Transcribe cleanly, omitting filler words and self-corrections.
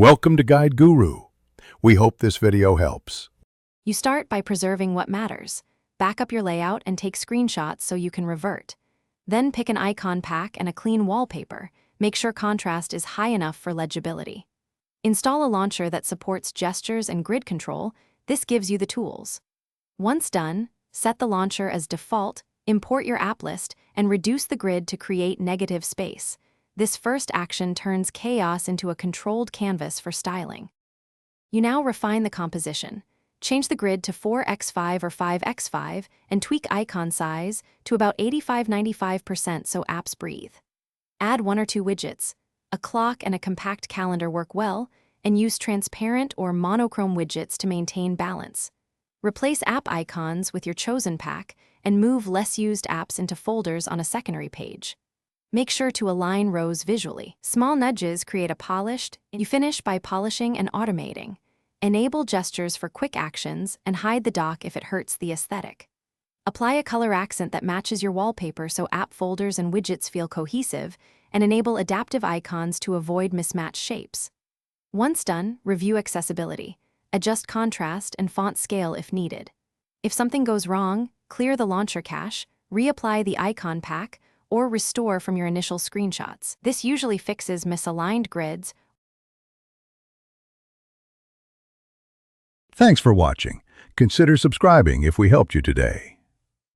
Welcome to Guide Guru. We hope this video helps. You start by preserving what matters. Back up your layout and take screenshots so you can revert. Then pick an icon pack and a clean wallpaper. Make sure contrast is high enough for legibility. Install a launcher that supports gestures and grid control. This gives you the tools. Once done, set the launcher as default, import your app list, and reduce the grid to create negative space. This first action turns chaos into a controlled canvas for styling. You now refine the composition. Change the grid to 4x5 or 5x5 and tweak icon size to about 85–95% so apps breathe. Add 1 or 2 widgets. A clock and a compact calendar work well, and use transparent or monochrome widgets to maintain balance. Replace app icons with your chosen pack and move less used apps into folders on a secondary page. Make sure to align rows visually. Small nudges create a polished. You finish by polishing and automating. Enable gestures for quick actions and hide the dock if it hurts the aesthetic. Apply a color accent that matches your wallpaper so app folders and widgets feel cohesive, and enable adaptive icons to avoid mismatched shapes. Once done, review accessibility. Adjust contrast and font scale if needed. If something goes wrong, clear the launcher cache, reapply the icon pack, or restore from your initial screenshots. This usually fixes misaligned grids. Thanks for watching. Consider subscribing if we helped you today.